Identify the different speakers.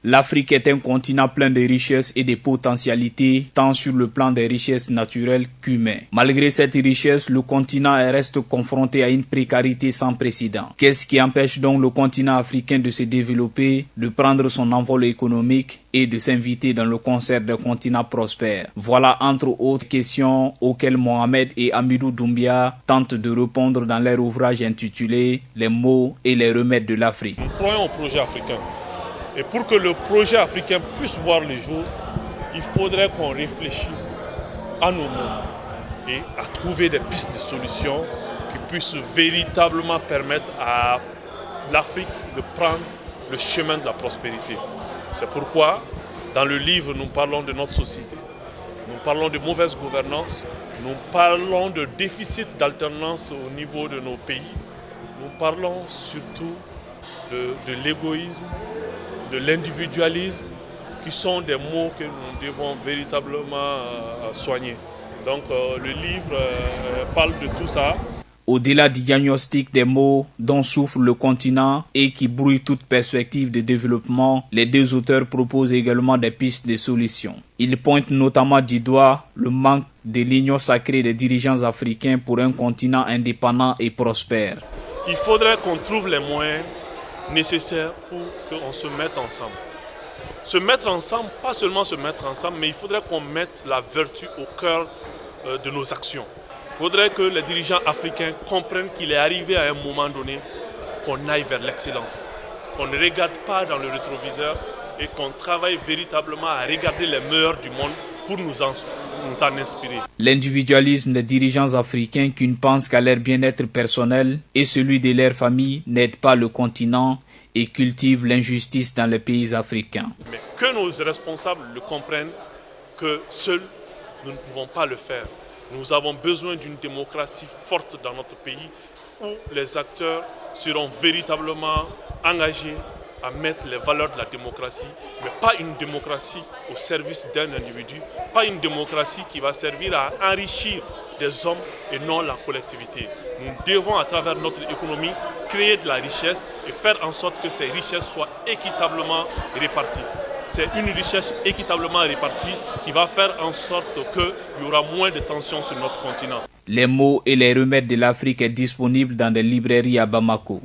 Speaker 1: L'Afrique est un continent plein de richesses et de potentialités, tant sur le plan des richesses naturelles qu'humaines. Malgré cette richesse, le continent reste confronté à une précarité sans précédent. Qu'est-ce qui empêche donc le continent africain de se développer, de prendre son envol économique et de s'inviter dans le concert des continents prospères? Voilà entre autres questions auxquelles Mohamed et Amidou Doumbia tentent de répondre dans leur ouvrage intitulé « Les maux et les remèdes de l'Afrique ».
Speaker 2: Nous croyons au projet africain. Et pour que le projet africain puisse voir le jour, il faudrait qu'on réfléchisse à nos mots et à trouver des pistes de solutions qui puissent véritablement permettre à l'Afrique de prendre le chemin de la prospérité. C'est pourquoi, dans le livre, nous parlons de notre société, nous parlons de mauvaise gouvernance, nous parlons de déficit d'alternance au niveau de nos pays, nous parlons surtout de l'égoïsme, de l'individualisme, qui sont des mots que nous devons véritablement soigner. Donc le livre parle de tout ça.
Speaker 1: Au-delà du diagnostic des maux dont souffre le continent et qui brouille toute perspective de développement, les deux auteurs proposent également des pistes de solutions. Ils pointent notamment du doigt le manque de l'union sacrée des dirigeants africains pour un continent indépendant et prospère.
Speaker 2: Il faudrait qu'on trouve les moyens nécessaires pour qu'on se mette ensemble. Se mettre ensemble, pas seulement se mettre ensemble, mais il faudrait qu'on mette la vertu au cœur de nos actions. Il faudrait que les dirigeants africains comprennent qu'il est arrivé à un moment donné qu'on aille vers l'excellence, qu'on ne regarde pas dans le rétroviseur et qu'on travaille véritablement à regarder les meilleurs du monde pour nous en inspirer.
Speaker 1: L'individualisme des dirigeants africains qui ne pensent qu'à leur bien-être personnel et celui de leur famille n'aide pas le continent et cultive l'injustice dans les pays africains.
Speaker 2: Mais que nos responsables le comprennent, que seuls nous ne pouvons pas le faire. Nous avons besoin d'une démocratie forte dans notre pays où les acteurs seront véritablement engagés à mettre les valeurs de la démocratie, mais pas une démocratie au service d'un individu, pas une démocratie qui va servir à enrichir des hommes et non la collectivité. Nous devons, à travers notre économie, créer de la richesse et faire en sorte que ces richesses soient équitablement réparties. C'est une richesse équitablement répartie qui va faire en sorte qu'il y aura moins de tensions sur notre continent.
Speaker 1: Les mots et les remèdes de l'Afrique est disponible dans des librairies à Bamako.